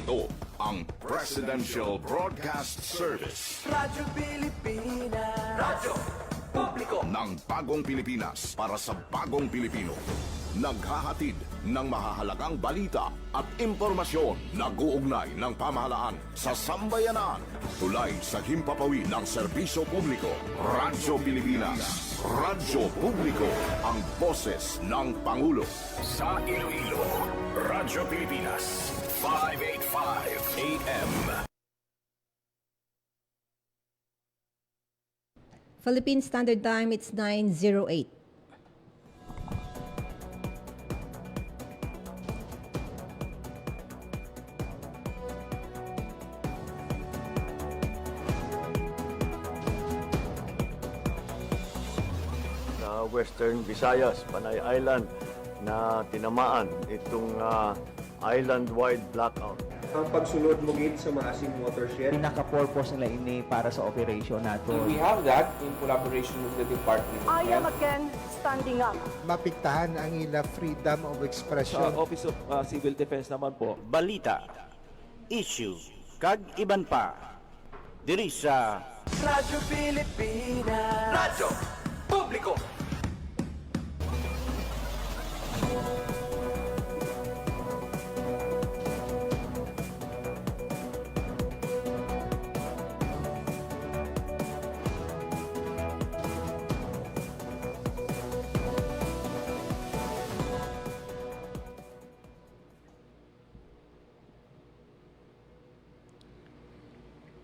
Ito ang Presidential Broadcast Service. Radyo Pilipinas. Radyo Publiko Ng bagong Pilipinas para sa bagong Pilipino. Naghahatid ng mahahalagang balita at impormasyon na guugnay ng pamahalaan sa sambayanan. Tulay sa himpapawid ng serbisyo publiko. Radyo Pilipinas. Radyo Publiko, ang boses ng Pangulo. Sa Iloilo, Radyo Pilipinas, 585 AM. Philippine Standard Time, it's 9:08. Sa Western Visayas, Panay Island, na tinamaan itong island-wide blackout. Ang pagsulod mo gid sa Maasim watershed. Pinaka-purpose nila ini para sa operation nato. We have that in collaboration with the Department of I am Health. again standing up. Mapiktahan ang ila freedom of expression. Sa Office of Civil Defense naman po. Balita, issue, kag iban pa. Diri sa Radyo Pilipinas. Radyo Publiko.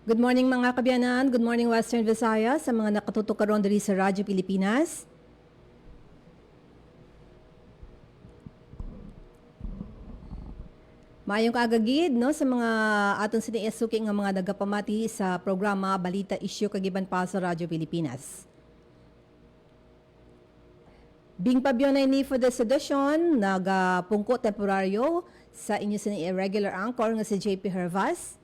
Good morning mga kabiyanan, good morning Western Visayas, sa mga nakatutok karon diri sa Radyo Pilipinas. Maayong kaagagid no sa mga aton siniisuki nga mga nagapamati sa programa Balita Issue kagiban pa sa Radyo Pilipinas. Bing pabiyonay ni for this edition, nagapungko temporaryo sa inyo sa irregular anchor nga si JP Hervas.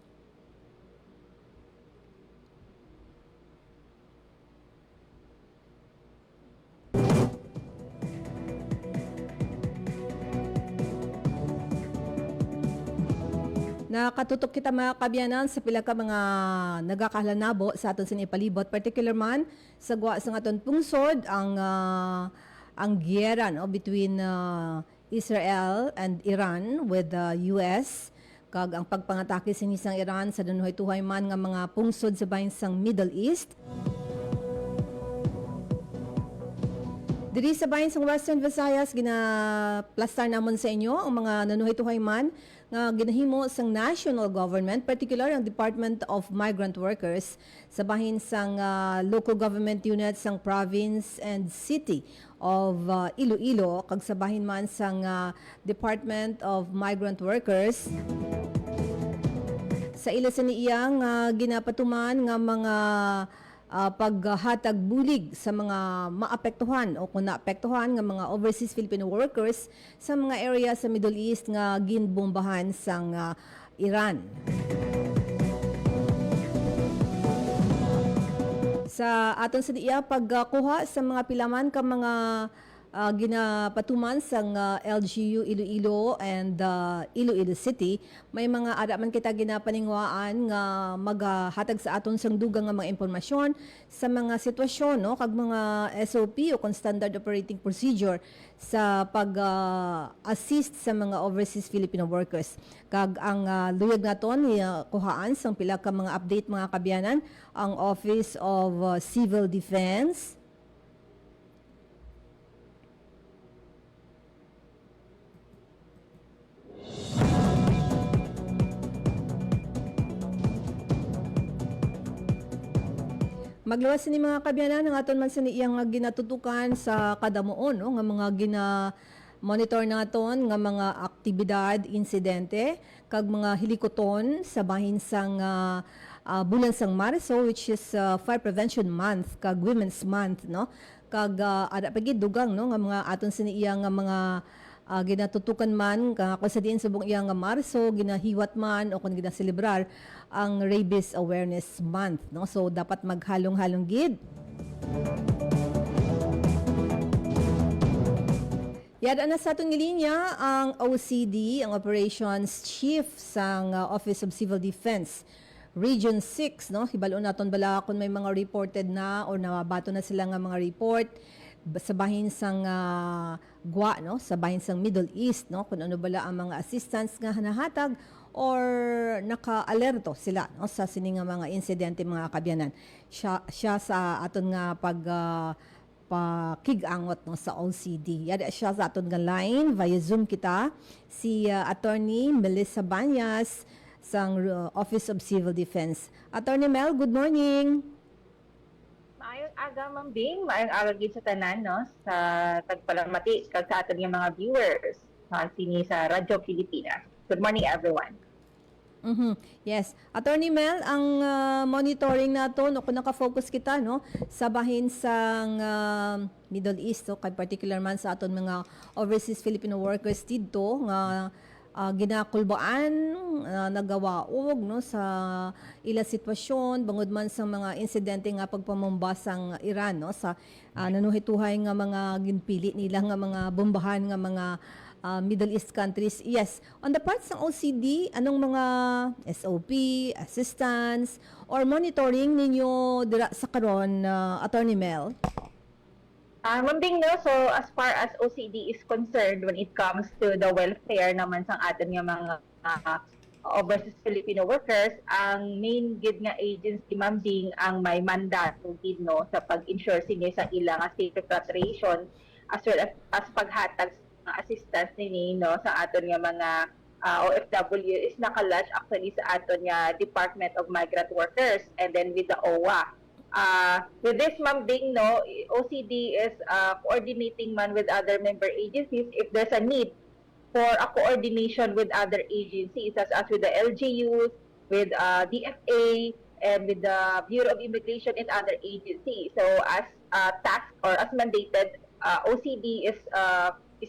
Nakatutok kita mga kabyanan sa pila ka mga nagakahalanabo sa aton sinipalibot, particular man sa guwa sa aton pungsod ang giyera no between Israel and Iran with the US kag ang pagpangatake sinisang Iran sa danuhay-tuhay man nga mga pungsod sa bahin sang Middle East. Diri sa bahin sang Western Visayas ginaplastar namon sa inyo ang mga nanuhay-tuhay man nga ginahimo sang national government, particular ang Department of Migrant Workers sa bahin sang local government units sang province and city of Iloilo kag sa bahin man sang Department of Migrant Workers sa ila sa niyang ginapatuman nga mga paghatag bulig sa mga maapektuhan o kung naapektuhan nga mga overseas Filipino workers sa mga area sa Middle East nga ginbombahan sang Iran. Sa aton sa diya pagkuha sa mga pilaman ka mga ginapatuman sang LGU Iloilo and Iloilo City, may mga ara man kita ginapaningwaan nga maghatag sa aton sang dugang nga mga impormasyon sa mga sitwasyon no kag mga SOP o kung standard operating procedure sa pag-assist sa mga overseas Filipino workers. Kag ang luyag naton kuhaan sang pila ka mga update mga kabyanan ang Office of Civil Defense, magluwas ni mga kabyanan ng aton man sa iyang ginatutukan sa kadamuon no nga mga monitor naton nga mga aktibidad, insidente kag mga hilikoton sa bahin sang bulan sang Marso, which is Fire Prevention Month kag Women's Month no kag ada pa gid dugang no nga mga aton sa iyang nga mga ginatutukan man kung sa diin subong iyang nga Marso ginahiwat man o kung ginaselebrar ang Rabies Awareness Month no so dapat maghalong-halong gid Yada na sa atong linya ang OCD, ang Operations Chief sang Office of Civil Defense Region 6, no? Hibalo naton bala kung may mga reported na or nabato na sila nga mga report sa bahin sang GWA, no? Sa bahin sang Middle East, no? Kung ano bala ang mga assistance nga hanahatag or naka-alerto sila, no? Sa sining nga mga insidente, mga kabyanan. Siya sa aton nga pakigangot, no, sa OCD. Yada siya sa aton nga line via Zoom kita si Attorney Melissa Banyas sang Office of Civil Defense. Attorney Mel, good morning. Maayong aga, Ma'am Bing. Maayong aga gid sa tanan, no, sa tagpalamati kag sa aton nga mga viewers sini sa Radyo Pilipinas. Good morning, everyone. Yes. Attorney Mel, ang monitoring nato no kung naka-focus kita, no, sa bahin sang Middle East, so kay particular man sa aton mga overseas Filipino workers didto nga ginakulbaan, nagawaog, no, sa ila sitwasyon bangod man sa mga insidente nga pagpamomba sang Iran, no, sa nanuhituhay nga mga ginpili nila nga mga bombahan nga mga Middle East countries. Yes, on the parts ng OCD, anong mga SOP, assistance, or monitoring ninyo dira sa karon, Attorney Mel? Ma'am Bing, no, so as far as OCD is concerned when it comes to the welfare naman sang aton nga mga overseas Filipino workers, ang main gid nga agency, Ma'am Bing, ang may mandato gid, no, sa pag-ensure sini sa ilang safe repatriation as well as paghatag assistance nini, no, sa aton nga mga OFW is nakalodge actually sa aton nga Department of Migrant Workers and then with the OWA. With this, Ma'am Bing, no, OCD is coordinating man with other member agencies if there's a need for a coordination with other agencies such as with the LGUs, with DFA, and with the Bureau of Immigration and other agencies. So as tasked or as mandated, OCD is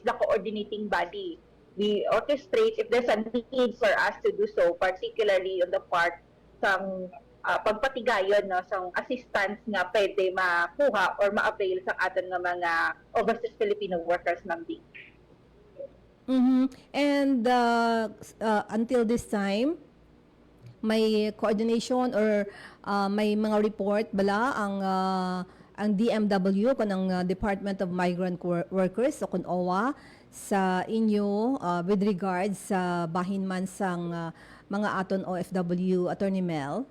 the coordinating body. We orchestrate if there's a need for us to do so, particularly on the part ng pagpatigayon, no, sa assistance nga pwede makuha or ma-avail sa aton nga mga overseas Filipino workers, Ma'am Bing. And until this time, may coordination or may mga report bala ang DMW kun ang Department of Migrant Workers o kun OWA sa inyo with regards sa bahin man sang mga aton OFW, Attorney Mel?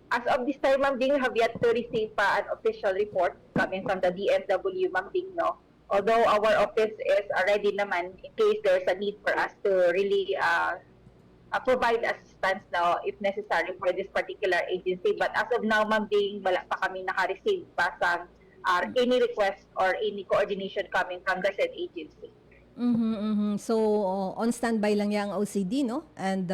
As of this time, Ma'am Bing, we have yet to receive an official report coming from the DMW, Ma'am Bing, no. Although our office is ready naman in case there's a need for us to really provide assistance now if necessary for this particular agency. But as of now, Ma'am Bing, wala pa kami naka-receive pa sa any request or any coordination coming from the said agency. So, on standby lang yang OCD, no? And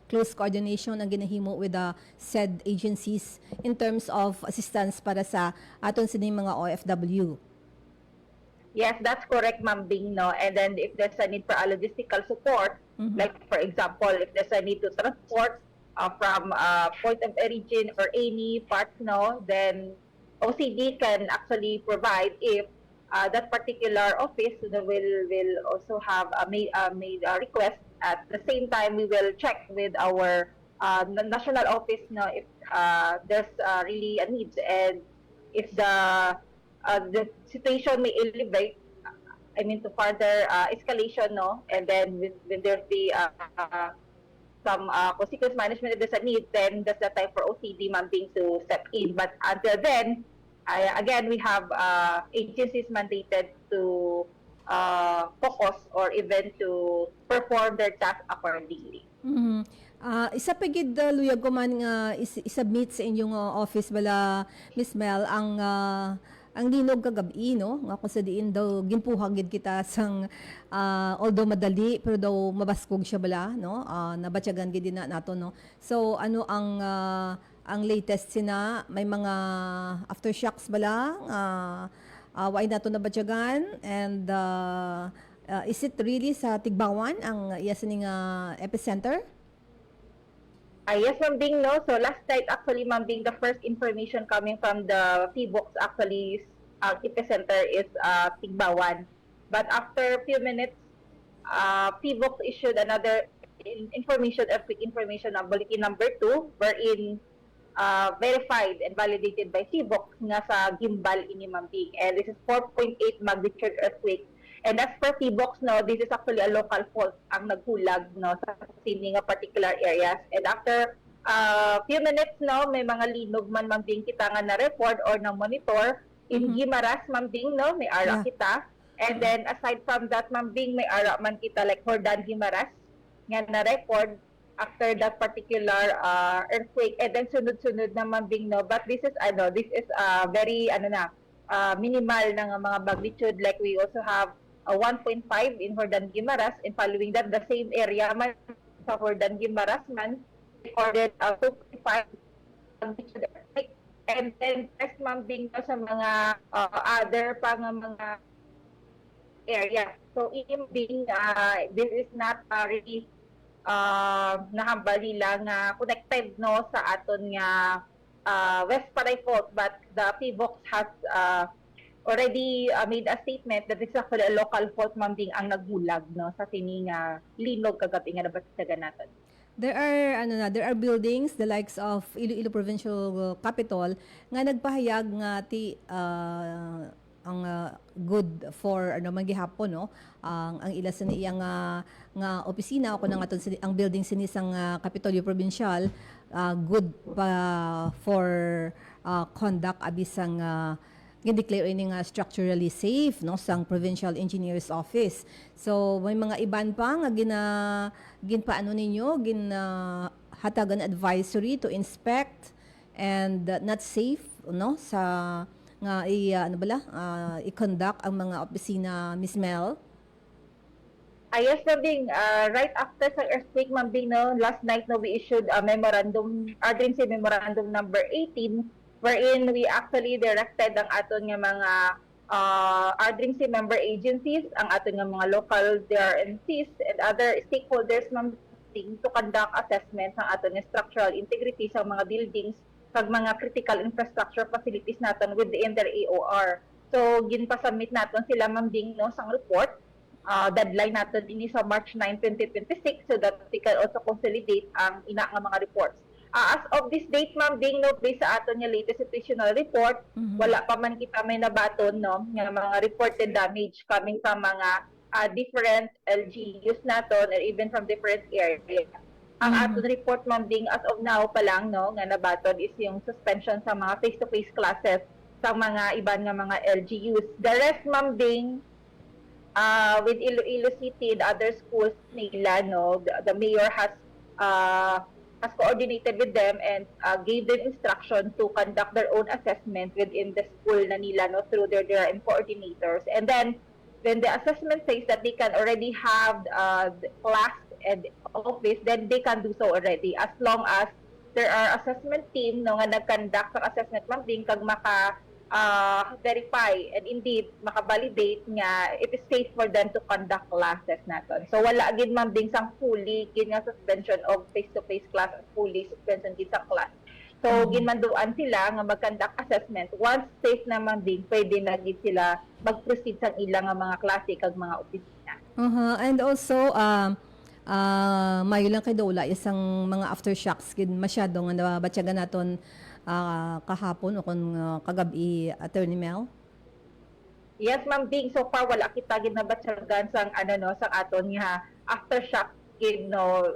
close coordination ang ginahimo with the said agencies in terms of assistance para sa aton sining mga OFW. Yes, that's correct, Ma'am Bing, no? And then if there's a need for a logistical support, like for example, if there's a need to transport from point of origin or any parts, no, then OCD can actually provide if that particular office will also have made a request. At the same time, we will check with our national office, no, if there's really a need and if the situation may elevate, I mean, to further escalation, no, and then when there be some consequence management if there's a need, then that's the time for OCD, Ma'am Bing, to step in. But until then, again, we have agencies mandated to focus or even to perform their task accordingly. Isa pa gid luyag ko man nga isubmit sa inyong office bala, Miss Mel, ang linog kagabi, no, nga kung sa diin daw ginpuhag gid kita sang although madali pero daw mabaskog siya bala, no, nabatyagan gid din nato, no. So ano ang latest sina, may mga aftershocks bala why nato nabatyagan, and is it really sa Tigbawan ang sining epicenter? Yes, Ma'am Bing, no. So last night, actually, Ma'am Bing, the first information coming from the PBOX actually epicenter is Tigbawan. But after a few minutes, PBOX issued another quick information na bulletin number 2, wherein verified and validated by PBOX nga sa gimbal ini Mambing. And this is 4.8 magnitude earthquake. And as per PBOX, no, this is actually a local fault ang naghulag, no, sa sini nga particular areas. And after few minutes, no, may mga linog man Mambing kita nga na record or na monitor in Guimaras Mambing, no, may ara kita. And then aside from that Mambing, may ara man kita like Hordan Guimaras nga na record after that particular earthquake. And then sunod-sunod na Mambing, no, but this is very minimal na nga mga magnitude. Like we also have 1.5 in Hordan Guimaras, and following that the same area man sa Hordan Guimaras man recorded 2.5 magnitude earthquake. And then next Mambing na sa mga other pa nga mga area. So being this is not really nahambali lang connected, no, sa aton nga West Paray fault, but the PBOX has already made a statement that this is actually a local fault Mambing ang nagbulag, no, sa sini nga linog kagabi nga nabasdagan natin. There are buildings the likes of Iloilo Provincial Capital nga nagpahayag nga ang good for magihapon, no, ang ila sa iyang nga opisina o kunang aton ang building sini sang Kapitolyo Provincial good pa for conduct abisang gi-declare ini nga structurally safe, no, sang Provincial Engineer's Office. So may mga iban pa nga ginpaano ninyo hatagan advisory to inspect and not safe, no, sa nga i-conduct ang mga opisina, Miss Mel? Yes, Mambing. Right after sa earthquake, Mambing, no, last night, no, we issued a memorandum, Agency Memorandum number 18, wherein we actually directed ang aton nga mga agency member agencies, ang aton nga mga local DRNCs and other stakeholders, Mambing, to conduct assessments ang aton nga structural integrity sa mga buildings kag mga critical infrastructure facilities natin within their AOR. So, ginpa-submit natin sila Mambing, no, sang report. Deadline natin ini sa March 9, 2026 so that we can also consolidate ang ina nga mga reports. As of this date, Mambing, no, based sa aton nga latest situational report, wala pa man kita may nabaton, no, nga mga reported damage coming from mga different LGUs naton or even from different areas. Ang aton report, Mambing, as of now pa lang, no, nga nabaton is yung suspension sa mga face-to-face classes sa mga iban nga mga LGUs. The rest, Mambing, with Iloilo City and other schools nila, no, the mayor has coordinated with them and gave them instruction to conduct their own assessment within the school na nila, no, through their coordinators. And then when the assessment says that they can already have the class and office, then they can do so already as long as there are assessment team, no, nga nag-conduct sa assessment Mambing kag maka verify and indeed maka-validate nga it is safe for them to conduct classes naton. So wala gid Mambing sang fully gid nga suspension of face-to-face class, fully suspension gid sa class. So ginmanduan sila nga mag-conduct assessment. Once safe na Mambing, pwede na gid sila mag-proceed sa ilang nga mga klase kag mga opisina. And also mayo lang kay Dola isang mga aftershocks gid masyado nga nabatyagan naton kahapon o kung kagabi, Attorney Mel? Yes, Mambing, so far wala kita gid nabatyagan sang sang aton nga aftershock gid, no,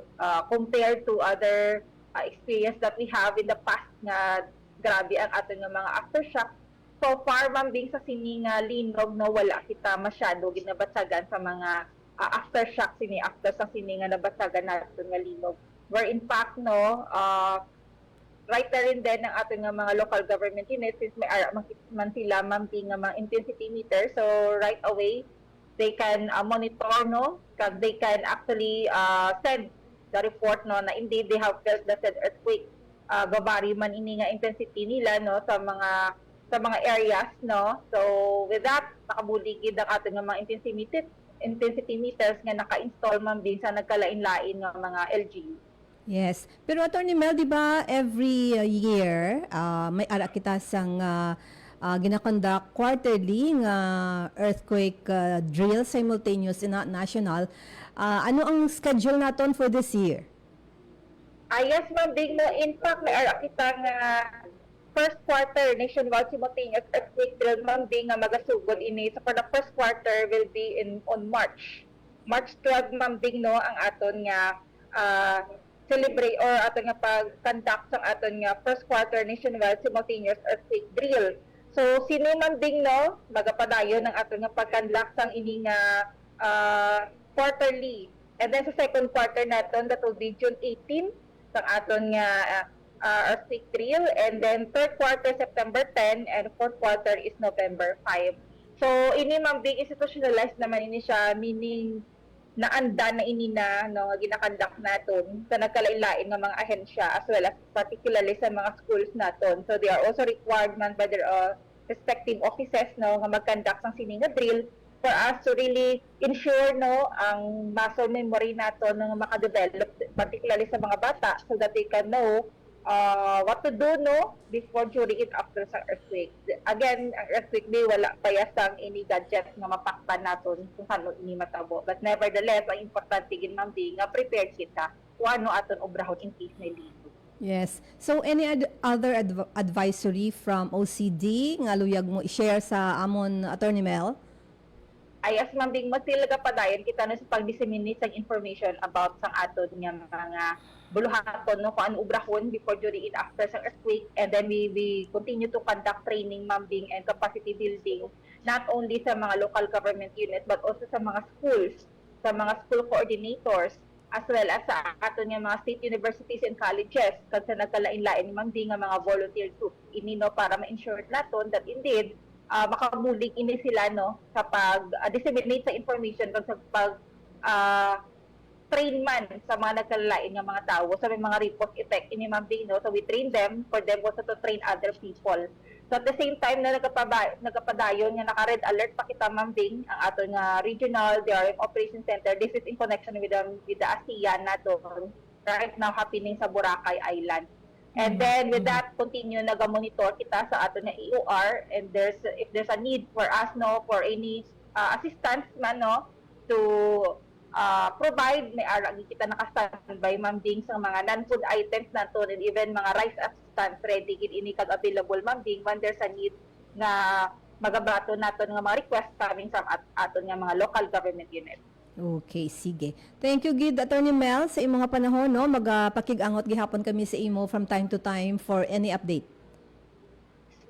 compared to other experience that we have in the past nga grabe ang aton nga mga aftershock. So far, Mambing, sa sini nga linog, no, wala kita masyado gid nabatyagan sa mga aftershock sini after sa sini nga nabatyagan natin nga linog. Where in fact, no, right na rin din ng ating nga mga local government units since may man sila Mambing nga mga intensity meter. So right away they can monitor, no, kag they can actually send the report, no, na indeed they have felt the said earthquake. Gabari man ini nga intensity nila, no, sa mga areas, no. So with that nakabuligid ang ating nga mga intensity meters nga naka-install Mambing sa nagkalain-lain nga mga LGU. Yes. Pero Attorney Mel, di ba every year may ara kita sang ginakonduct quarterly nga earthquake drill simultaneous and not national. Ano ang schedule naton for this year? Yes, Ma'am Bing, no, in fact, may ara kitang first quarter nationwide simultaneous earthquake drill, Ma'am Bing, nga magasugod ini. So for the first quarter will be on March 12, Ma'am Bing, no, ang aton nga celebrate or aton nga pag-conduct sa aton nga first quarter nationwide simultaneous earthquake drill. So sino man ding no magapadayon ng aton nga pag-conduct sang ini nga quarterly. And then sa second quarter naton, that will be June 18 sang aton nga earthquake drill, and then third quarter September 10, and fourth quarter is November 5. So ini Ma'am Bing, institutionalized naman ini siya, meaning naanda na ini na no ginakandak naton sa nagkalailain ng mga ahensya as well as particularly sa mga schools naton. So they are also required man by their respective offices no nga magkandak sang sini nga drill for us to really ensure no ang muscle memory naton nga makadevelop particularly sa mga bata so that they can know what to do no before, during, and after sa earthquake. Again, ang earthquake day wala pa yasang ini gadget nga mapakpan naton kung saan ini matabo. But nevertheless, ang importante gid Ma'am Bing nga prepared kita kung ano aton obrahon in case na ligo. Yes. So any other advisory from OCD nga luyag mo i-share sa amon Attorney Mel? Ayas Ma'am Bing, mas talaga padayon kita na sa pag-disseminate ng information about sang aton nga mga buluhaton no kung ano ubrahon before, during, and after sa earthquake, and then we continue to conduct training, Ma'am Bing, and capacity building not only sa mga local government unit but also sa mga schools, sa mga school coordinators, as well as sa aton nga mga state universities and colleges kag sa nagkalain-lain, Ma'am Bing, nga mga volunteer groups ini no para ma-ensure naton that indeed makabulig ini sila no sa pag disseminate sa information kag sa pag train man sa mga nagkalalain ng mga tao sa may mga report effect ini Ma'am Bing, no? So we train them for them also to train other people. So at the same time na nagapadayon nga naka-red alert pa kita Ma'am Bing, ang ato nga regional DRM Operation Center. This is in connection with the ASEAN nato right now happening sa Boracay Island. And then with that continue naga-monitor kita sa ato nga EOR, and if there's a need for us no for any assistance man no to provide, may aragi kita naka-standby Ma'am Bing sa mga non-food items nato, and even mga rice assistance ready gid ini kag available Ma'am Bing when there's a need nga magabato naton nga mga request coming sa aton nga mga local government unit. Okay, sige. Thank you gid Attorney Mel sa imong nga panahon no, magpakig-angot gihapon kami sa imo from time to time for any update.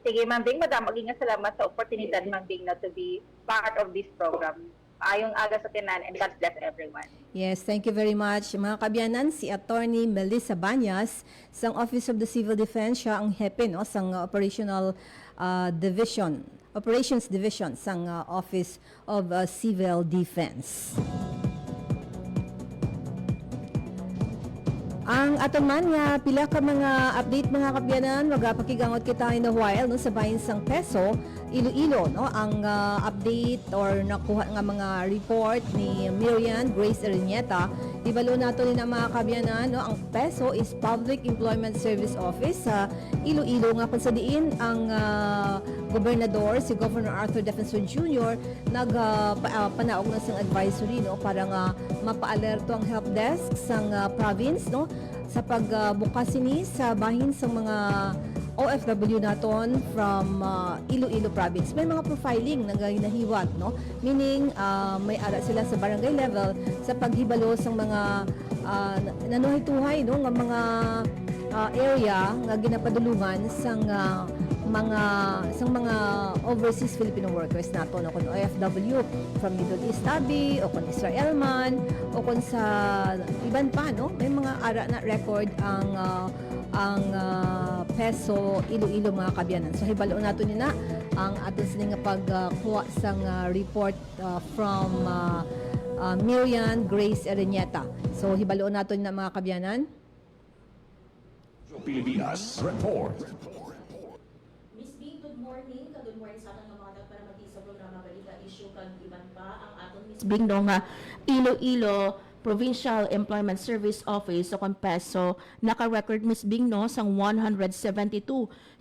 Sige Ma'am Bing, madam maging salamat sa oportunidad Ma'am Bing na to be part of this program. Ayong aga sa tinan, and God bless everyone. Yes, thank you very much. Mga kabyanan, si Attorney Melissa Banyas, sang Office of the Civil Defense, siya ang hepe no, sang Operations Division sang Office of Civil Defense. Ang aton man nga pila ka mga update mga kabyanan, magapakigangot kita in a while no sa bahin sang Peso, Iloilo no ang update or nakuha nga mga report ni Miriam Grace Araneta. Ibalo nato ni mga kabyanan no, ang Peso is Public Employment Service Office sa Iloilo nga pansadiin ang gobernador si Governor Arthur Defensor Jr. panaog na sang advisory no para nga mapaalerto ang help desk sang province no sa pagbukas ini sa bahin sa mga OFW naton from Iloilo province. May mga profiling na ginahiwat no, meaning may ara sila sa barangay level sa paghibalo sa mga nanuhay-tuhay no nga mga area nga ginapadulungan sang mga overseas Filipino workers nato no, kun OFW from Middle East Abi o kun Israel man o kun sa iban pa no, may mga ara na record ang Peso Iloilo mga kabyanan. So hibalo nato ni na ang aton sini nga pagkuha sang report from Miriam Grace Araneta. So hibalo nato ni na mga kabyanan. Pilipinas Report. Miss B, good morning. Good morning sa ating mga para mati sa programa Balita Issue kag iban pa ang aton Miss Bing no nga Iloilo Provincial Employment Service Office o peso naka-record Miss Bing no sang 172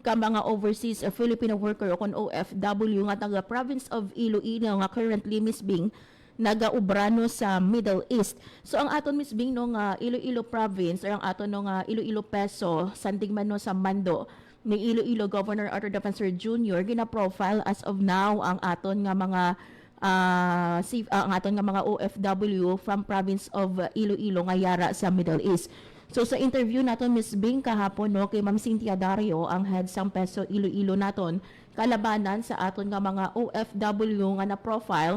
ka mga overseas Filipino worker o OFW nga taga province of Iloilo nga currently Miss Bing nagaubrano sa Middle East. So ang aton Miss Bing no nga Iloilo province or ang aton no nga Iloilo peso sandig man no sa mando ni Iloilo Governor Arthur Defensor Jr. gina-profile as of now ang aton nga mga ang aton nga mga OFW from province of Iloilo nga yara sa Middle East. So sa interview naton Miss Bing kahapon no kay Ma'am Cynthia Dario ang head sang Peso Iloilo naton kalabanan sa aton nga mga OFW nga na profile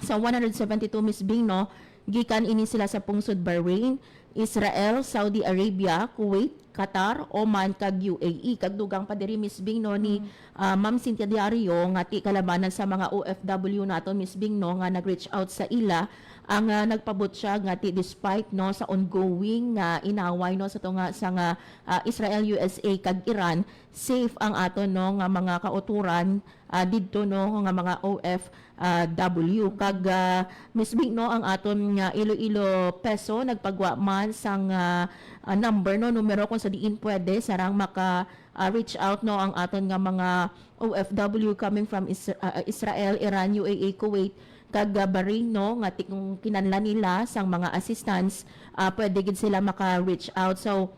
sa 172 Miss Bing no gikan ini sila sa pungsod Bahrain, Israel, Saudi Arabia, Kuwait, Qatar, Oman kag UAE kag dugang pa diri Miss Bing no ni Ma'am Cynthia Diario nga ti kalabanan sa mga OFW naton Miss Bing no nga nag-reach out sa ila ang nagpabot siya nga ti despite no sa ongoing nga inaway no sa tunga sa nga Israel, USA kag Iran safe ang aton no nga mga kauturan didto no nga mga OFW kag Miss Bing no ang aton nga Iloilo peso nagpagwa man sang number no numero kung sa diin pwede sarang maka reach out no ang aton nga mga OFW coming from Israel, Iran, UAE, Kuwait kag Bahrain no nga kung kinanlan nila sang mga assistance pwede gid sila maka-reach out. So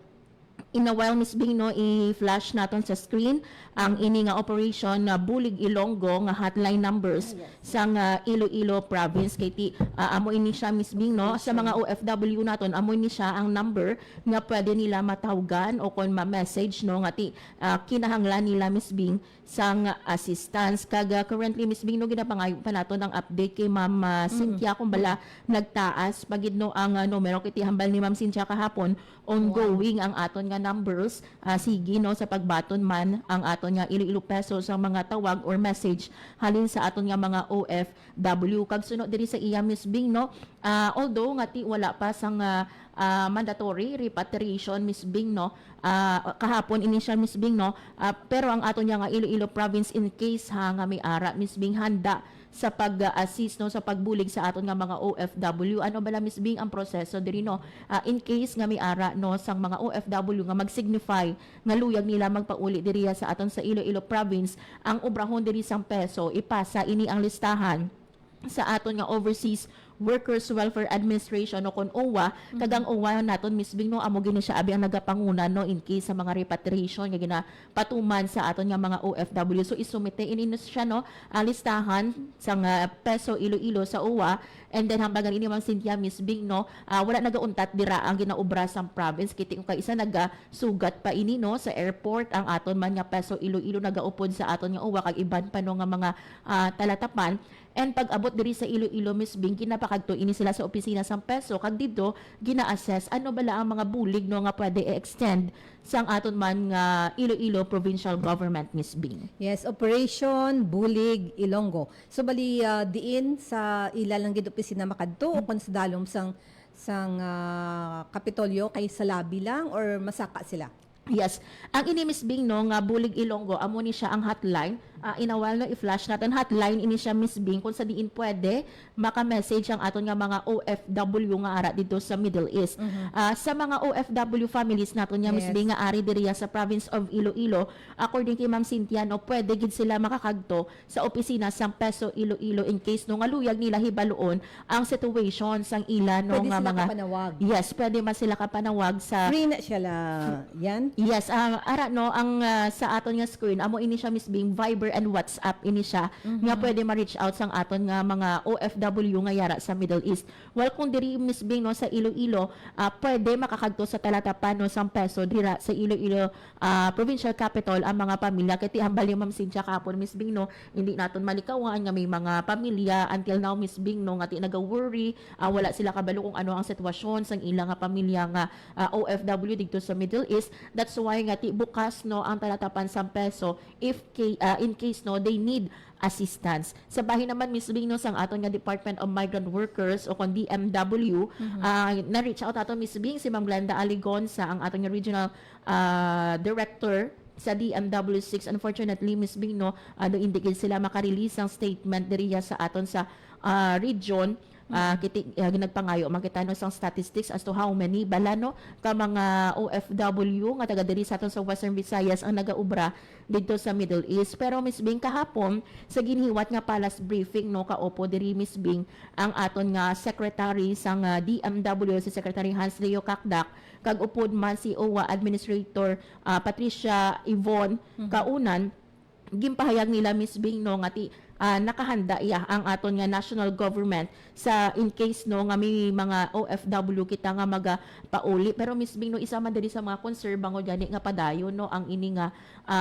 in a while Miss Bing no i-flash naton sa screen ang ini nga operation na Bulig Ilonggo nga hotline numbers sang Iloilo province kay ti amo ini siya Miss Bing no sa mga OFW naton amo ini siya ang number nga pwede nila matawagan o kon ma-message no nga ti kinahanglan nila Miss Bing sang assistance kag currently Miss Bing no ginapangayo pa naton ang update kay Ma'am Cynthia kung bala nagtaas pagid no ang numero kay ti hambal ni Ma'am Cynthia kahapon ongoing ang aton nga numbers sige no sa pagbaton man ang aton nga Iloilo peso sa mga tawag or message halin sa aton nga mga OFW kag sunod diri sa iya Miss Bing no although nga ti wala pa sang mandatory repatriation Miss Bing no kahapon initial Miss Bing no pero ang aton nga Iloilo province in case nga may ara Miss Bing handa sa pag-assist no sa pagbulig sa aton nga mga OFW ano bala Miss Bing ang proseso diri no in case nga may ara no sang mga OFW nga mag-signify nga luyag nila magpauli diri sa aton sa Iloilo province ang obrahon diri sang peso ipasa ini ang listahan sa aton nga overseas Workers Welfare Administration o kon OWA kagang OWA naton Miss Bing no amo gini siya abi ang nagapangunan no in case sa mga repatriation nga ginapatuman sa aton nga mga OFW so isumite ini siya no listahan sa peso Iloilo sa OWA and then hambagan ini Ma'am Cynthia Miss Bing no wala nagauntat dira ang ginaobra sang province kiti kay isa nagasugat pa ini no sa airport ang aton man nga peso Iloilo nagaupod sa aton nga OWA kag iban pa no nga mga talatapan. And pag abot diri sa Iloilo Miss Bing kinapakadto ini sila sa opisina sang peso kag didto gina-assess ano bala ang mga bulig no nga pwede i-extend sang aton man nga Iloilo provincial government Miss Bing. Yes, Operation Bulig Ilonggo. So bali diin sa ilalang gid opisina makadto o kon sa dalom sang Kapitolyo kay sa labi lang or masaka sila? Yes. Ang ini Miss Bing no nga Bulig Ilonggo amo ni siya ang hotline. Inawal no i-flash natin hotline ini siya Miss Bing kung sa diin pwede maka-message ang aton nga mga OFW nga ara dito sa Middle East. Sa mga OFW families naton nga Miss Bing nga ari diriya sa province of Iloilo, according kay Ma'am Cynthia no pwede gid sila makakagto sa opisina sang Peso Iloilo in case no nga luyag nila hibaloon ang situation sang ila no Pwede nga sila mga kapanawag. Yes, pwede man sila kapanawag sa Free na siya yan? Yes, ara no ang sa aton nga screen amo ini siya Miss Bing Viber and WhatsApp ini siya nga pwede ma-reach out sang aton nga mga OFW nga yara sa Middle East. Well kung diri Miss Bing no sa Iloilo pwede makakadto sa talatapan no sang peso dira sa Iloilo provincial capital ang mga pamilya kay ti hambal ni Ma'am Cynthia kahapon Miss Bing no hindi naton malikawan nga may mga pamilya until now Miss Bing no nga ti naga-worry wala sila kabalo kung ano ang sitwasyon sang ilang nga pamilya nga OFW dito sa Middle East. That's why nga ti bukas no ang talatapan sang peso if in case no they need assistance. Sa bahin naman Miss Bing no sang aton nga Department of Migrant Workers o kon DMW na-reach out ato Miss Bing si Ma'am Glenda Aligonsa ang aton nga regional director sa DMW6. Unfortunately Miss Bing no indicate sila maka-release ang statement diriya sa aton sa region kiti ginagpangayo man kita no sang statistics as to how many bala no ka mga OFW nga taga diri sa aton sa Western Visayas ang nagaubra didto sa Middle East. Pero Miss Bing, kahapon sa ginhiwat nga palas briefing no kaupo diri Miss Bing ang aton nga secretary sang DMW si Secretary Hans Leo Kakdak kag upod man si OWA Administrator Patricia Yvonne Kaunan. Gimpahayag nila Miss Bing no nga ti nakahanda ang aton nga national government sa in case no nga may mga OFW kita nga pauli. Pero Miss Bing no isa man diri sa mga concern bango gani nga padayon no ang ini nga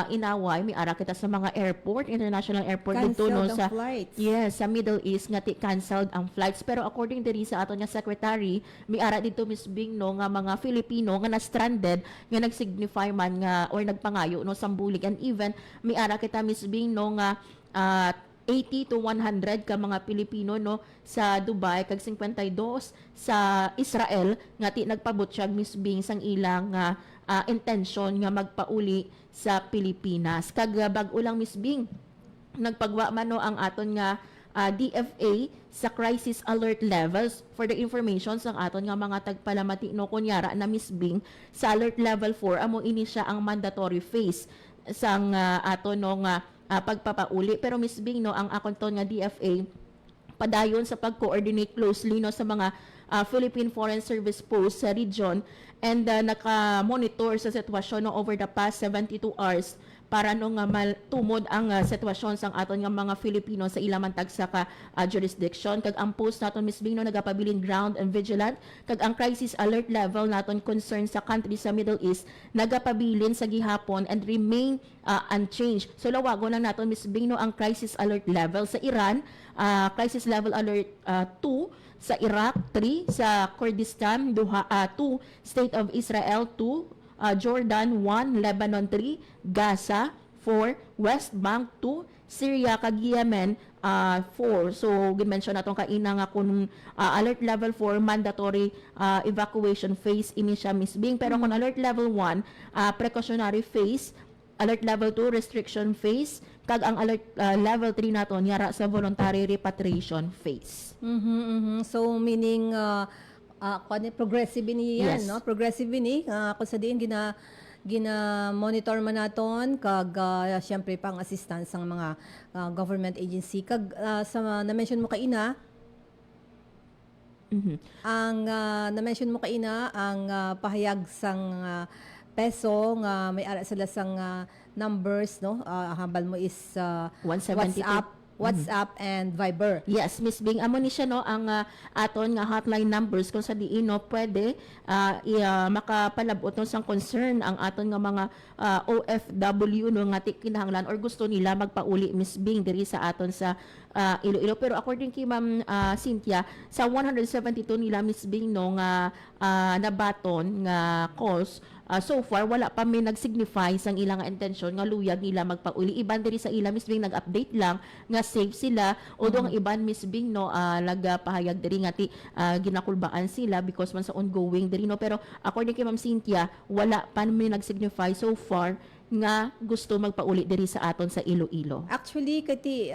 inaway mi ara kita sa mga airport, international airport dito no sa flights. yes sa Middle East nga ti canceled ang flights. Pero according diri sa aton nga secretary mi ara dito Miss Bing no nga mga Filipino nga na stranded nga nagsignify man nga or nagpangayo no sambulig, and even mi ara kita Miss Bing no nga 80 to 100 ka mga Pilipino no sa Dubai kag 52 sa Israel nga ti nagpabutyag Miss Bing sang ilang intention nga magpauli sa Pilipinas. Kag bag-o lang Miss Bing nagpagwa man no ang aton nga DFA sa crisis alert levels. For the information sang aton nga mga tagpalamati no kunyara na Miss Bing sa alert level 4 amo ini siya ang mandatory phase sang aton no nga pagpapauli. Pero Miss Bing no ang akonton nga DFA padayon sa pag-coordinate closely no sa mga Philippine Foreign Service posts sa region and naka-monitor sa sitwasyon no over the past 72 hours para no nga maltumod ang sitwasyon sang aton nga mga Filipino sa ilang tagsa ka jurisdiction. Kag ang post naton Miss Bing no nagapabilin ground and vigilant, kag ang crisis alert level naton concern sa country sa Middle East nagapabilin sa gihapon and remain unchanged. So lawagon lang naton Miss Bing no ang crisis alert level sa Iran, crisis level alert 2 sa Iraq, 3 sa Kurdistan, 2 State of Israel, 2 Jordan 1, Lebanon 3, Gaza 4, West Bank 2, Syria kag Yemen 4. So gi-mention naton kaina nga kun alert level 4 mandatory evacuation phase ini siya Miss Bing. Pero kung alert level 1 precautionary phase, alert level 2 restriction phase, kag ang alert level 3 naton yara sa voluntary repatriation phase. So meaning progressive ini yan, Yes. no? Progressive ini kung sa diin gina monitor man naton kag syempre pang assistance ng mga government agency kag sa na-mention mo kaina ang na-mention mo kaina ang pahayag sang peso nga may ara sila sang numbers no hambal mo is 172. WhatsApp and Viber. Yes, Miss Bing, amo ni siya no ang aton nga hotline numbers kung sa diin no pwede makapalabot no sang concern ang aton nga mga OFW no nga kinahanglan or gusto nila magpauli Miss Bing diri sa aton sa Iloilo. Pero according kay Ma'am Cynthia, sa 172 nila Miss Bing no nga nabaton nga calls, so far wala pa may nag-signify sang ilang intention nga luyag nila magpauli. Iban diri sa ila Miss Bing nag-update lang nga safe sila, although ang iban Miss Bing no nagpahayag diri nga ti ginakulbaan sila because man sa ongoing diri no. Pero according kay Ma'am Cynthia, wala pa may nag-signify so far nga gusto magpauli diri sa aton sa Iloilo. Actually, kati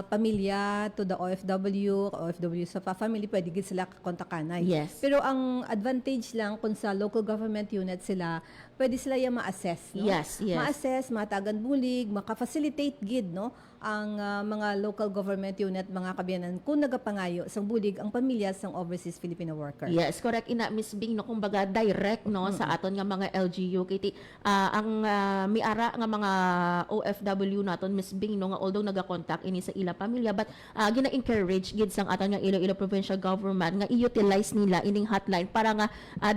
pamilya to the OFW sa family, pwede gid sila kontakanay. Yes. Pero ang advantage lang kung sa local government unit sila, pwede sila yung ma-assess, no? Yes, yes. Ma-assess, matagan bulig, maka-facilitate gid, no? Ang mga local government unit, mga kabiyanan, kung nagapangayo sang bulig ang pamilya sang overseas Filipino worker. Yes, correct ina Miss Bing no kumbaga direct no sa aton nga mga LGU kiti ang miara nga mga OFW naton Miss Bing no nga although naga-contact ini sa ila pamilya but gina-encourage gid sang aton nga Iloilo provincial government nga i-utilize nila ining hotline para nga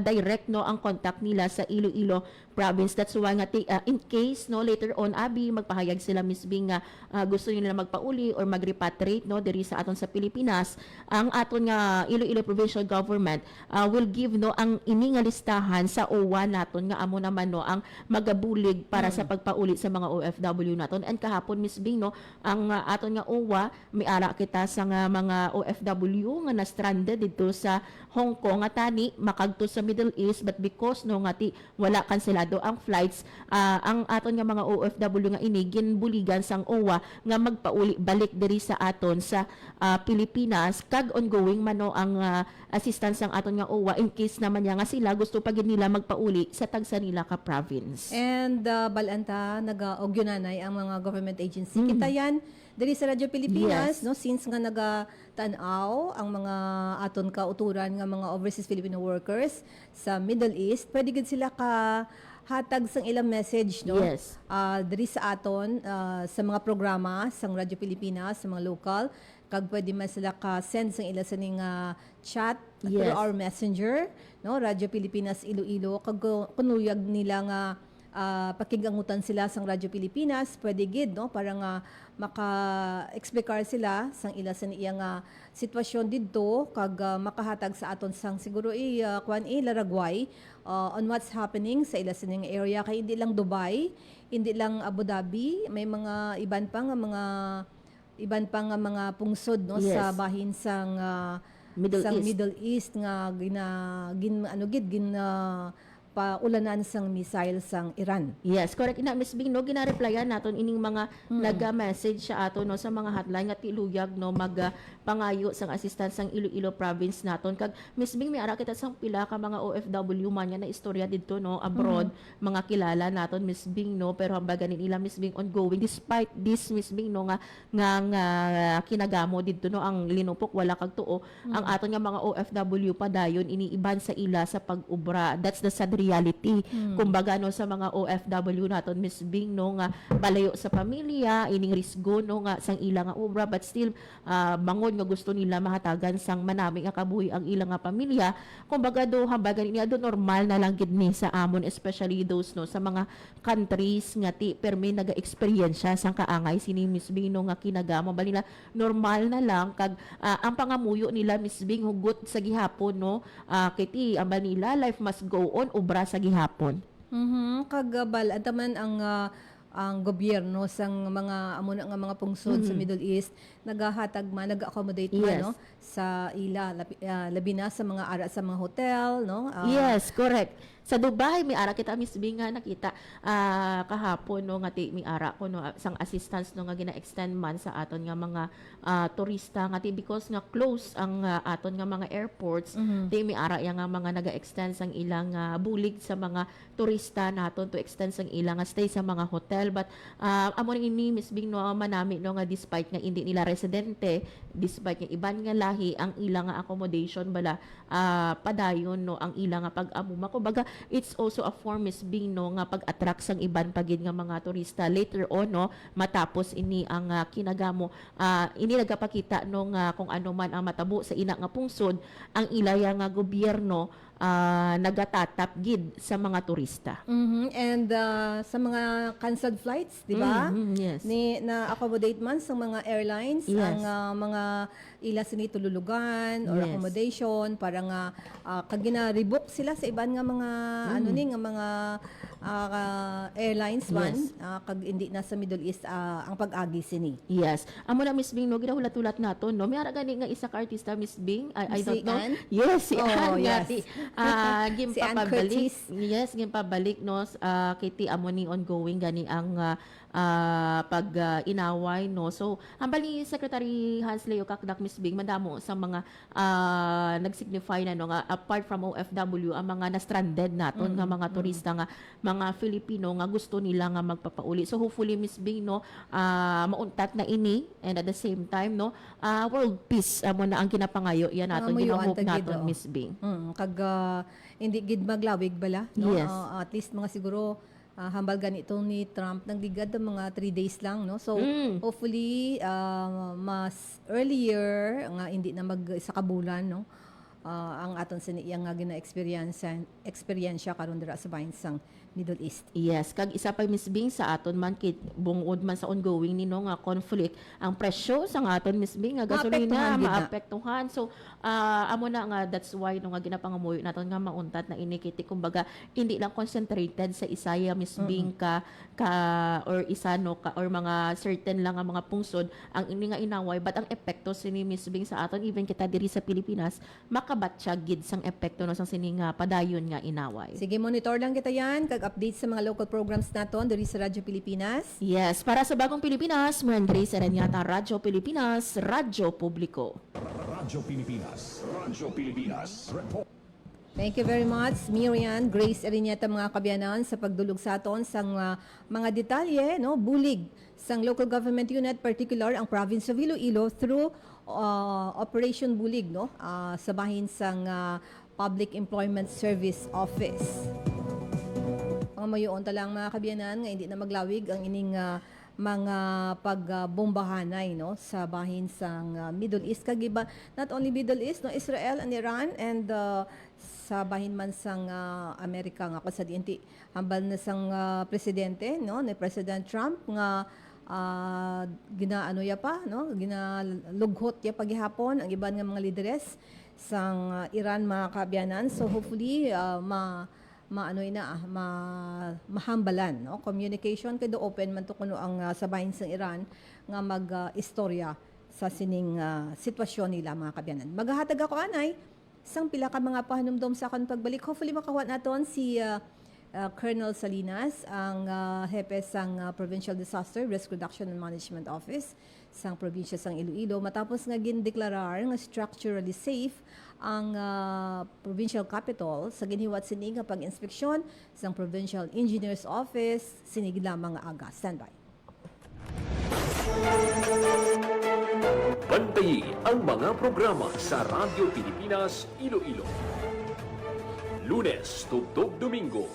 direct no ang contact nila sa Iloilo province. That's why nga in case no later on abi magpahayag sila Miss Bing nga gusto nila magpauli or mag-repatriate no diri sa aton sa Pilipinas, ang aton nga Iloilo provincial government will give no ang ini nga listahan sa OWA naton nga amo naman no ang magabulig para sa pagpauli sa mga OFW naton. And kahapon Miss Bing no ang aton nga OWA miara kita sa nga mga OFW nga na stranded dito sa Hong Kong nga tani makagto sa Middle East but because no nga ti wala kanselado ang flights, ang aton nga mga OFW nga ini ginbuligan sang OWA nga magpauli balik diri sa aton sa Pilipinas kag ongoing mano ang assistance ang aton nga OWA in case naman nga sila gusto pa gid nila magpauli sa tagsa nila ka province. And balanta nag-ogyunanay ang mga government agency. Kita yan diri sa Radyo Pilipinas, Yes. no, since nga naga-tanaw ang mga aton kauturan nga mga overseas Filipino workers sa Middle East, pwede gid sila ka hatag sang ilang message, no? Yes. Diri sa aton sa mga programa sang Radyo Pilipinas, sa mga local, kag pwede man sila ka send sang ila sa ning chat through Yes. our messenger, no, Radyo Pilipinas Iloilo, kag kunuyag nila nga pakigangutan sila sang Radyo Pilipinas, pwede gid, no, para nga maka-explicar sila sang ila sa iya nga sitwasyon didto, kag makahatag sa aton sang siguro laragway on what's happening sa ila sa ning area, kay hindi lang Dubai, hindi lang Abu Dhabi, may mga iban pa nga mga pungsod, no, Yes. sa bahin sang Middle East nga paulanan sang missile sang Iran. Yes, correct. Ina, Miss Bing, no, gina-replyan naton ining mga nag-message sa ato, no, sa mga hotline nga tiluyag, no, pangayo sang assistance sang Iloilo province naton. Kag Miss Bing, may ara kita sang pila ka mga OFW man nga na istorya didto, no, abroad, mga kilala naton, Miss Bing, no, pero ang baganin nila, Miss Bing, ongoing despite this, Miss Bing, no, nga kinagamo didto, no, ang linupok wala kag tuo, ang aton nga mga OFW pa dayon iniiban sa ila sa pag-ubra. That's the sad reality. Kumbaga, no, sa mga OFW naton, Miss Bing, no, nga balayo sa pamilya, ining risgo, no, nga sang ila nga ubra, but still bangon nga gusto nila mahatagan sang manami nga kabuhi ang ilang nga pamilya. Kumbaga, do hambagan niya do normal na lang gid ni sa amon, especially those, no, sa mga countries nga ti permi naga-experience sang kaangay sini Miss Bing, no, nga kinagamo ba nila normal na lang kag ang pangamuyo nila, Miss Bing, hugot sa gihapon, no, kiti ang ba nila life must go on, ubra sa gihapon. Kagabal antaman ang gobyerno sang mga amo na nga mga pungsod sa Middle East nagahatag man, nag-accommodate man, Yes. no, sa ila labi na sa mga ara sa mga hotel, no. Yes, correct. Sa Dubai, may ara kita, Miss Bing, nga nakita kahapon, no, nga ti may ara ko, no, sang assistance, no, nga gina-extend man sa aton nga mga turista nga ti because nga close ang aton nga mga airports, ti may ara yang nga mga naga-extend sang ilang bulig sa mga turista naton to extend sang ilang stay sa mga hotel, but amo ini, Miss Bing, no, manami, no, nga despite nga hindi nila residente, despite nga iban nga lahi ang ilang nga accommodation bala padayon, no, ang ilang nga pag-amuma. Kumbaga, it's also a form, Miss Bing, no, nga pag-attract sang iban pagid nga mga turista later on, no, matapos ini ang kinagamo ini nagapakita, no, nga kung ano man ang matabo sa ina nga pungsod ang ilaya nga gobyerno nagatatap gid sa mga turista. And sa mga canceled flights, di ba? Yes. Ni na-accommodate man sa mga airlines Yes. ang mga ila sa tululugan or Yes. accommodation para nga kag gina-rebook sila sa iban nga mga ano ni nga mga airlines man, Yes. kag hindi na sa Middle East ang pag-agi sini. Yes. Amo na, Miss Bing, no, ginahulat-hulat naton, no. May ara gani nga isa ka artista, Miss Bing. I Si don't know. Ann? Yes, si Oh, Ann. yes. Si Ann Gimpabalik. Curtis. Yes, gimpabalik, no, kiti amo ni ongoing gani ang pag-inaway, no. So, ang bali Secretary Hans Leo Kakdak, Miss Bing, madamo sa mga nag-signify na, no, nga apart from OFW, ang mga na-stranded naton nga mga turista nga mga Filipino nga gusto nila nga magpapauli. So, hopefully, Miss Bing, no, mauntat na ini, and at the same time, no, world peace amo na ang kinapangayo yan naton, ginahop naton, Miss Bing. Kag hindi gid maglawig bala, no? Yes. At least mga siguro hambal ganito ni Trump nagligad ng mga 3 days lang, no? So hopefully mas earlier nga hindi na mag isa ka bulan, no? Ang aton sa niya nga experience karon dira sa bahin sang Middle East. Yes, kag isa pa, Miss Bing, sa aton man kit bungod man sa ongoing nino nga conflict, ang presyo sa aton, Miss Bing, nga gasolina maapektuhan. So amo na nga that's why no nga ginapangamuyo naton nga mauntat na inikiti, kumbaga hindi lang concentrated sa isaya, Miss Bing, ka or isa, no, ka or mga certain lang nga mga pungsod ang ini nga inaway, but ang epekto sini, Miss Bing, sa aton even kita diri sa Pilipinas makabatsyag gid sang epekto no sang sining padayon nga inaway. Sige, monitor lang kita yan, kag-update sa mga local programs naton diri sa Radyo Pilipinas. Yes, para sa Bagong Pilipinas, Maran Grace Aranyata, Radyo Pilipinas, Radyo Publiko. Radyo Pilipinas. Radyo Pilipinas. Report. Thank you very much, Miriam, Grace Arinieta, mga kabyanan, sa pagdulog sa aton sang mga detalye, no, bulig sang local government unit, particular ang province of Iloilo through Operation Bulig, no, sa bahin sang Public Employment Service Office. Mga mayoon talang mga kabyanan nga hindi na maglawig ang ining mga pagbombahanay, no, sa bahin sang Middle East, kagiba not only Middle East, no, Israel and Iran, and sa bahin man sang Amerika nga, kung sa diinti hambal na sang presidente, no, ni President Trump nga ginaano ya pa, no, ginalughot ya paghihapon ang iban nga mga lideres sang Iran, mga kabyanan. So hopefully mahambalan, no, communication kay do open man to kuno ang sabahin sang Iran nga mag-istorya sa sining sitwasyon nila, mga kabyanan. Maghahatag ako anay sang pila ka mga pahanumdom sa akong pagbalik. Hopefully makakuha naton si Colonel Salinas, ang hepe sang Provincial Disaster Risk Reduction and Management Office sang probinsya sang Iloilo, matapos nga gindeklarar nga structurally safe ang provincial capital sa ginhiwat sini nga pag-inspeksyon sang Provincial Engineers Office sinig lamang nga aga. Standby. Bantayi ang mga programa sa Radyo Pilipinas Iloilo. Lunes tugtog Domingo.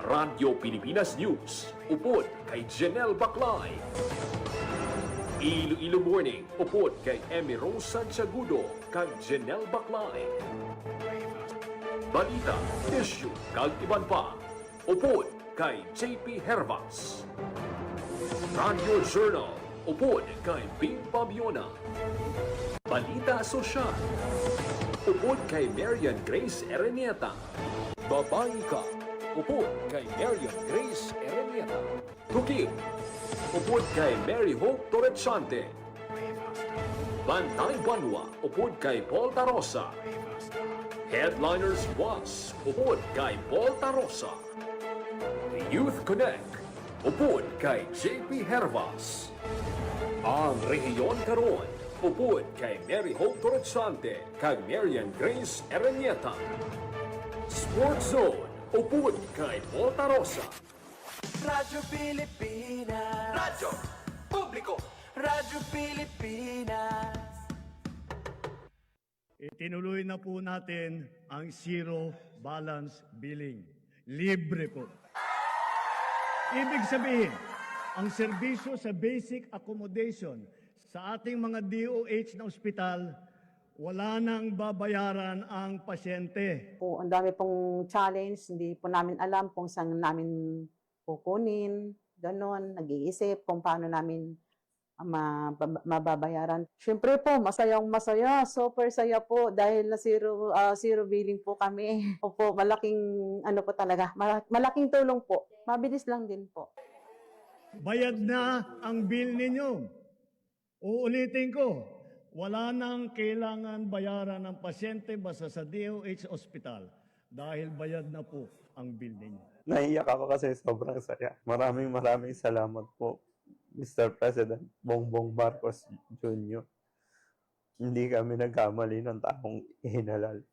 Radyo Pilipinas News. Upod kay Janelle Baclay. Iloilo Morning. Upod kay Emmy Rose Santiagudo kag Janelle Baclay. Balita, issue kag iban pa. Upod kay JP Hervas. Radio Journal. Upod kay Bing Babiona. Balita Sosyal. Upod kay Marian Grace Erenieta. Babae Ka. Upod kay Marian Grace Erenieta. Tukig. Upod kay Mary Hope Torrechante. Bantay Banwa. Upod kay Paul Tarosa. Headliners Plus. Upod kay Paul Tarosa. Youth Connect. Upod kay JP Hervas. Ang Rehiyon Karon, upod kay Mary Hope Torrechante kag Marian Grace Erenieta. Sports Zone, upod kay Volta Rosa. Radyo Pilipinas. Radyo Publiko. Radyo Pilipinas. Itinuloy na po natin ang zero balance billing. Libre po. Ibig sabihin, ang serbisyo sa basic accommodation sa ating mga DOH na ospital, wala nang babayaran ang pasyente. Po, ang dami pong challenge, hindi po namin alam kung saan namin kukunin, ganon, nag-iisip kung paano namin mababayaran. Siyempre po, masaya, super saya po dahil na zero billing po kami. Opo, malaking ano po talaga, malaking tulong po. Mabilis lang din po. Bayad na ang bill ninyo. Uulitin ko, wala nang kailangan bayaran ng pasyente basta sa DOH Hospital dahil bayad na po ang bill ninyo. Naiyak ako kasi sobrang saya. Maraming salamat po, Mr. President Bongbong Marcos Jr. Hindi kami nagkamali ng taong ihinalal.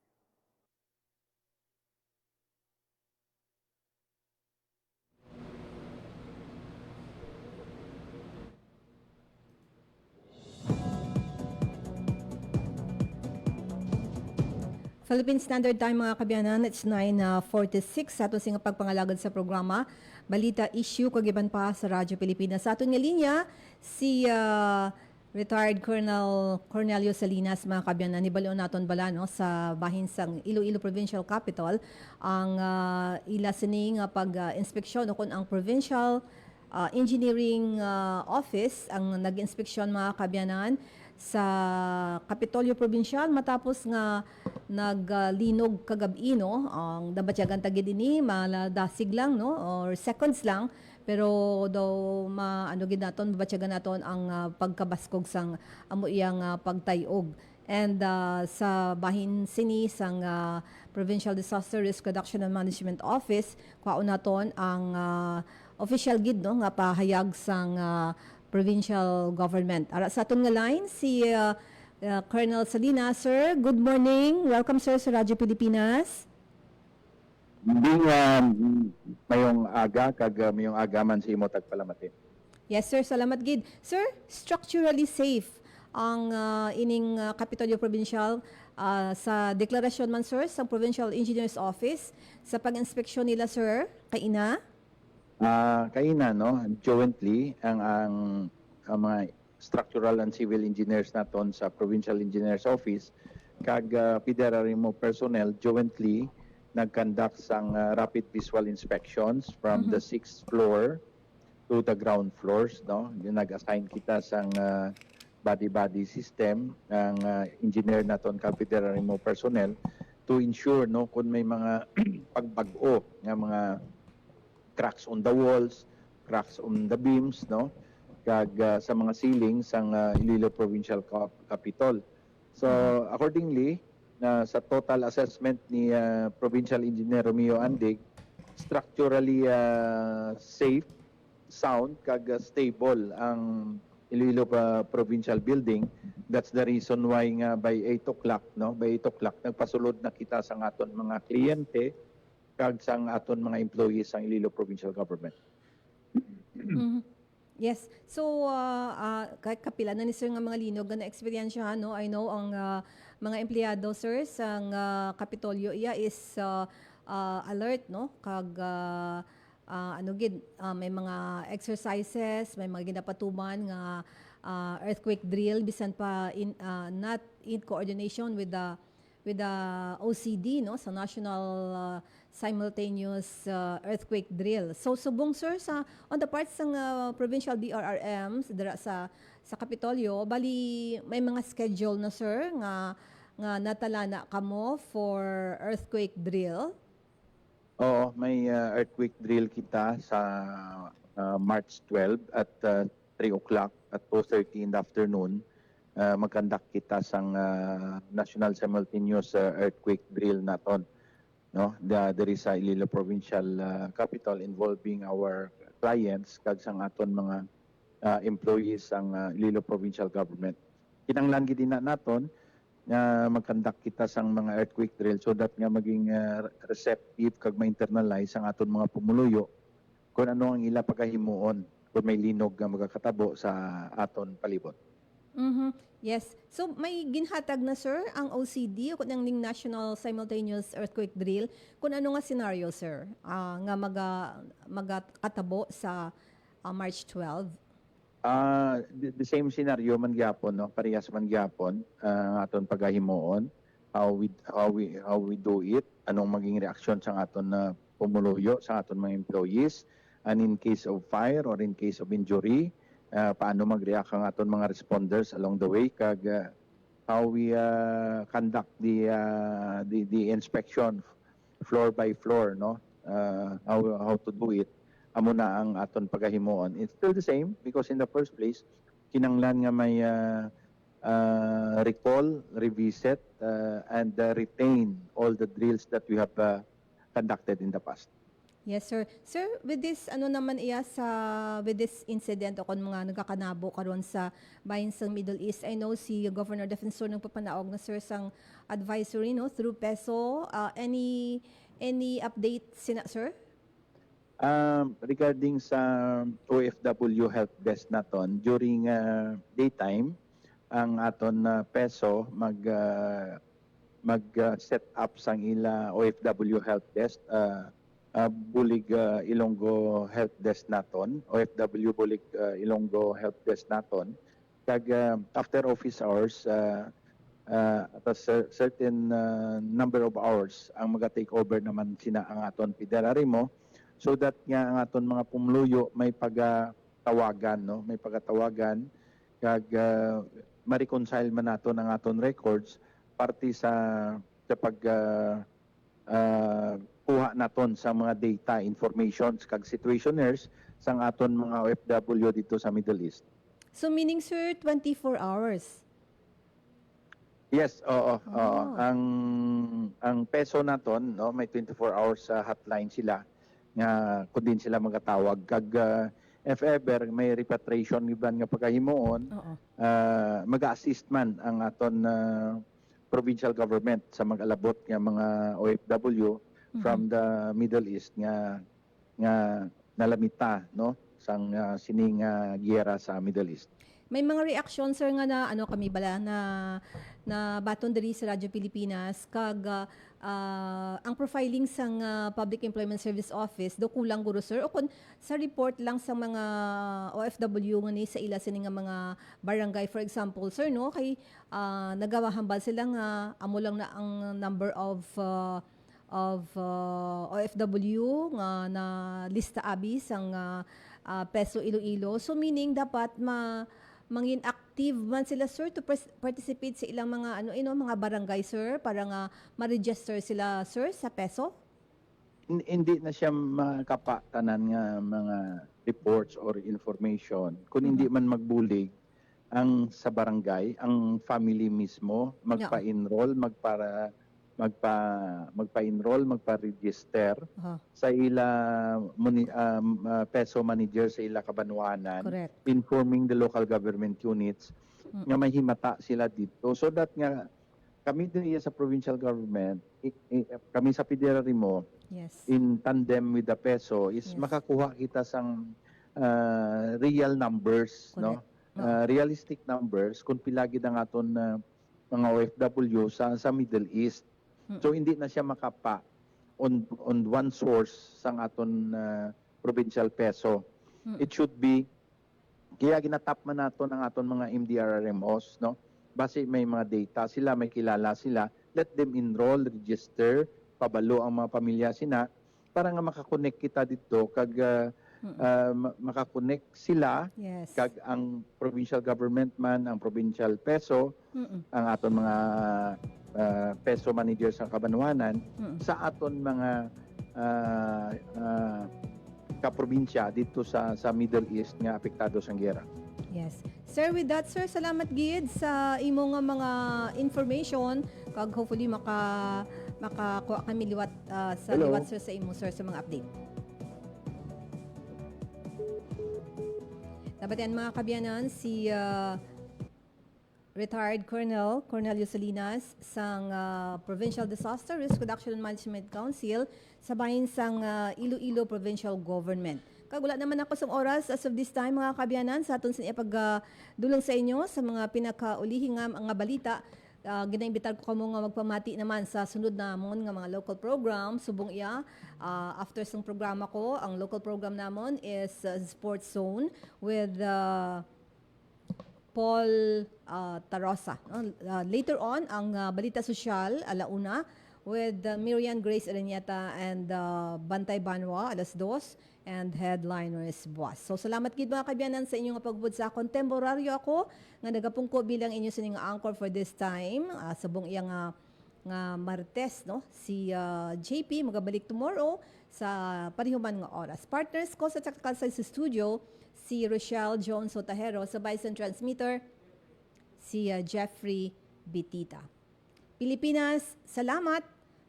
Philippine Standard Time, mga kabyanan, it's 9:46 sa ato sing pagpangalagad sa programa Balita Issue kagiban pa sa Radyo Pilipinas. Sa aton nga linya si retired Colonel Cornelio Salinas, mga kabyanan, nibalion naton bala, no, sa bahin sang Iloilo Provincial Capital ang ila sining pag-inspeksyon kun ang Provincial Engineering Office ang nag-inspeksyon, mga kabyanan, sa Kapitolyo Provincial matapos nga naglinog kagabi, no, ang dabatyagan tagid ini maladasig lang, no, or seconds lang, pero daw gid naton babatyagan naton ang pagkabaskog sang amo iyang pagtayog. and sa bahin sini sang Provincial Disaster Risk Reduction and Management Office kwaon naton ang official gid no nga pahayag sang provincial government. Ara sa aton nga line si Colonel Salina. Sir, good morning. Welcome sir sa Radyo Pilipinas. Hindi mayong aga kag mayong agaman sa imo tagpalamati. Yes sir, salamat gid. Sir, structurally safe ang ining Kapitolyo Provincial sa deklarasyon man sir sa Provincial Engineers Office sa pag-inspeksyon nila sir kaina? Kaina no, jointly ang mga structural and civil engineers naton sa Provincial Engineers Office kag PDRRMO personnel jointly nag-conduct sang rapid visual inspections from the 6th floor to the ground floors no. Yung nag-assign kita sang body system ang engineer naton kag PDRRMO personnel to ensure no kung may mga pagbag-o nga mga cracks on the walls, cracks on the beams no kag sa mga ceilings sang Iloilo Provincial Capitol. So accordingly sa total assessment ni Provincial Engineer Romeo Andig, structurally safe, sound kag stable ang Iloilo Provincial Building. That's the reason why nga by 8 o'clock no, by 8 o'clock nagpasulod na kita sa aton mga kliyente kag sang aton mga employees sang Iloilo Provincial Government. Yes. So, kahit kapila na ni sir nga mga linog na eksperyensya, no? I know ang mga empleyado, sir, sa Kapitolyo, is alert, no? Kag, may mga exercises, may mga ginapatuman nga earthquake drill, bisan pa not in coordination with the OCD, no? Sa National Simultaneous Earthquake Drill. So subong sir on the parts ng provincial DRRMs dira sa Kapitolyo, bali may mga schedule na sir nga natala na kamo for earthquake drill. Oo, may earthquake drill kita sa March 12 at 3 o'clock at 2:30 in the afternoon. Mag-conduct kita sang National Simultaneous Earthquake Drill naton. No, there is a Iloilo Provincial Capital involving our clients kag sang aton mga employees sang Iloilo Provincial Government. Kinanglan gid naton nga mag-conduct kita sang mga earthquake drill so that nga maging receptive kag ma-internalize ang aton mga pumuluyo kung ano ang ila pagahimuon kung may linog nga magakatabo sa aton palibot. Yes. So may ginhatag na sir ang OCD o kung ning National Simultaneous Earthquake Drill kung ano nga scenario sir nga magkatabo sa March 12? The same scenario man gyapon no, parehas man gyapon aton pagahimuon how we do it, anong maging reaksyon sa aton na pumuluyo sa aton mga employees, and in case of fire or in case of injury paano mag-react ang aton mga responders along the way kag how we conduct the inspection floor by floor no, how to do it. Amo na ang aton pagahimuon. It's still the same because in the first place kinanglan nga may recall, revisit and retain all the drills that we have conducted in the past. Yes, sir. Sir, with this, with this incident o kung mga nagkakanabo karon sa bayan sa Middle East, I know si Governor Defensor nang papanaog na sir sang advisory no through PESO. Any update sir? Regarding sa OFW help desk naton during daytime ang aton PESO mag set up sang ila OFW help desk Bulig Ilonggo Help Desk naton, OFW Bulig Ilonggo Help Desk naton. Kag after office hours, at a certain number of hours, ang mag-take over naman sina ang aton PDRRMO so that nga ang aton mga pumluyo may pagatawagan, no? May pagatawagan kag ma-reconcile man naton ang aton records parte sa pag kuha naton sa mga data, informations, kag situationers sang aton mga OFW dito sa Middle East. So meaning sir, 24 hours? Yes, oo. Oo. Oh. Ang peso naton, no, may 24 hours hotline sila nga kung din sila magatawag kag if ever may repatriation iban nga pagkahimuon, Oo. mag-assist man ang aton provincial government sa mag-alabot nga mga OFW from the Middle East nga nalamita, no, sang sining giyera sa Middle East. May mga reaction sir nga na ano kami bala na baton diri sa Radyo Pilipinas kag ang profiling sang Public Employment Service Office do kulang guro sir o kun sa report lang sa mga OFW nga ni sa ila sini nga mga barangay for example sir no kay nagawahambal sila nga amo lang na ang number of OFW nga na lista abi sang Peso Iloilo so meaning dapat mangin active man sila sir to participate sa ilang mga mga barangay sir para nga ma-register sila sir sa peso? Hindi na siya makapatanan nga mga reports or information kung hindi man magbulig ang sa barangay, ang family mismo magpa-enroll, magpa-enroll, magpa-register sa ila peso manager sa ila kabanwanan. Correct. Informing the local government units nga may himata sila dito so that nga kami din sa provincial government kami sa PDRMO Yes. in tandem with the peso is Yes. makakuha kita sang real numbers, no, realistic numbers kung pila gid ang aton mga OFW sa Middle East. So hindi na siya makapa on one source sang aton provincial peso. It should be kaya ginatap man naton ang aton mga MDRRMOs, no. Base may mga data sila, may kilala sila, let them enroll, register, pabalo ang mga pamilya sina para nga makakonect kita dito kag makakonect sila Yes. kag ang provincial government man, ang provincial peso, ang aton mga peso managers sa kabanwanan sa aton mga kaprobinsya dito sa Middle East nga apektado sang giyera. Yes. Sir, with that, sir, salamat gid sa imo nga mga information kag hopefully makakuha kami liwat sa Hello. liwat sir sa imo sir sa mga update. Dapat yan mga kabyanan si retired Colonel Cornelio Salinas sang Provincial Disaster Risk Reduction and Management Council sa bahin sang Iloilo Provincial Government. Kag wala naman ako sa oras as of this time mga kabyanan sa aton sa ipagdulong sa inyo sa mga pinakaulihing nga mga balita. Ginaimbitar ko kamo nga magpamati naman sa sunod namon nga mga local program subong iya after sang programa ko ang local program namon is Sports Zone with Paul Tarosa. Later on, ang Balita Sosyal, alauna, with Miriam Grace Araneta and Bantay Banwa, alas 2, and headliners Boss. So, salamat gid mga kabyanan sa inyong pagbud sa akong temporaryo ako, nga nagapungko bilang inyo sa inyong anchor for this time, sa buong iya nga Martes, no? Si JP magabalik tomorrow sa parihuman nga oras. Partners ko sa Takal sa studio, si Rochelle Jones Otahero, sa Bison Transmitter, si Jeffrey Bitita. Pilipinas, salamat.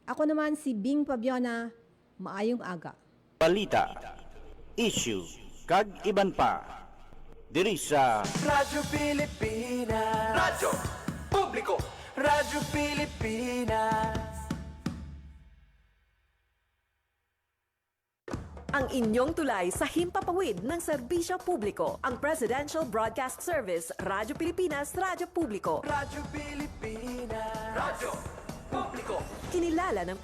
Ako naman si Bing Pabiona, maayong aga. Balita, issue, kag iban pa. Diri sa Radyo Pilipinas. Radyo Publiko. Radyo Pilipinas. Ang inyong tulay sa himpapawid ng serbisyo publiko. Ang Presidential Broadcast Service, Radyo Pilipinas, Radyo Publiko. Radyo Pilipinas. Radyo Publiko. Kinilala ng